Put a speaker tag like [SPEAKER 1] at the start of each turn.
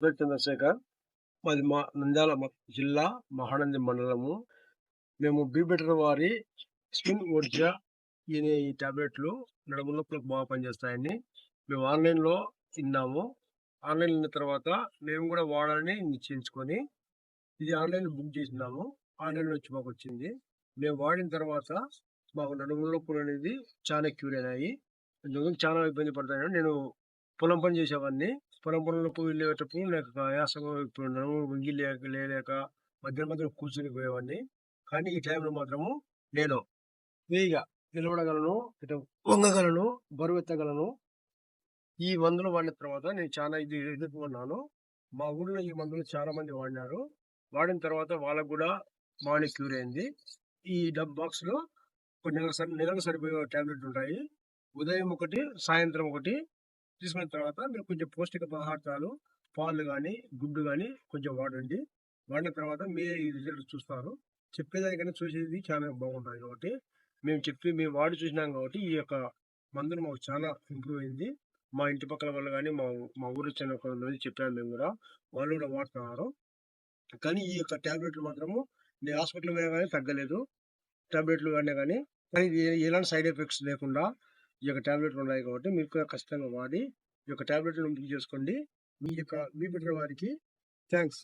[SPEAKER 1] చంద్రశేఖర్. మాది నంద్యాల జిల్లా మహానంది మండలము. మేము బీ బెటర్ వారి స్కిన్ ఊర్జా ఈ టాబ్లెట్లు నడుము నొప్పులకు బాగా పనిచేస్తాయని మేము ఆన్లైన్లో తిన్నాము. ఆన్లైన్ విన్న తర్వాత మేము కూడా వాడాలని నిశ్చయించుకొని ఇది ఆన్లైన్ బుక్ చేసినాము. ఆన్లైన్ వచ్చి మాకు వచ్చింది. మేము వాడిన తర్వాత మాకు నడుము నొప్పులు అనేది చాలా క్యూర్ అయినాయి. ఇంతకుముందు చాలా ఇబ్బంది పడతాను. నేను పొలం పని చేసేవాడిని. పొలం పనులకు వెళ్ళేటప్పుడు నాకు ఆయాసము, ఇప్పుడు నడుము వంగి లేలేక మధ్య మధ్యలో కూర్చొని పోయేవాడిని. కానీ ఈ టైంలో మాత్రము నేను ఫ్రీగా నిలబడగలను, ఇటు వంగగలను, బరువెత్తగలను. ఈ మందులు వాడిన తర్వాత నేను చాలా ఎదుర్కొన్నాను. మా ఊళ్ళో ఈ మందులు చాలా మంది వాడినారు. వాడిన తర్వాత వాళ్ళకు కూడా బాగానే క్యూర్ అయింది. ఈ బాక్స్‌లో ఒక నెలకు సరిపోయే టాబ్లెట్లు ఉంటాయి. ఉదయం ఒకటి, సాయంత్రం ఒకటి తీసుకున్న తర్వాత మీరు కొంచెం పౌష్టిక పదార్థాలు, పాలు గాని, గుడ్డు గాని కొంచెం వాడండి. వాడిన తర్వాత మీరే ఈ రిజల్ట్ చూస్తారు. చెప్పేదానికన్నా చూసేది చాలా బాగుంటాయి కాబట్టి, మేము వాడి చూసినాం కాబట్టి, ఈ యొక్క మందులు మాకు చాలా ఇంప్రూవ్ అయింది. మా ఇంటి పక్కల వాళ్ళు గాని, మా ఊరికి చెందిన కొంతమంది చెప్పాము మేము గూడా. వాళ్ళు కూడా వాడుతున్నారు. కానీ ఈ యొక్క టాబ్లెట్లు మాత్రము నేను హాస్పిటల్‌కి పోయినా గాని తగ్గలేదు. టాబ్లెట్లు వాడినా గాని. కానీ ఇది ఎలాంటి సైడ్ ఎఫెక్ట్స్ లేకుండా ఈ యొక్క టాబ్లెట్లు ఉన్నాయి కాబట్టి మీరు కూడా ఖచ్చితంగా వాడి ఈ యొక్క టాబ్లెట్‌లను బుక్ చేసుకోండి. మీ యొక్క బీ బెటర్ వారికి థాంక్స్.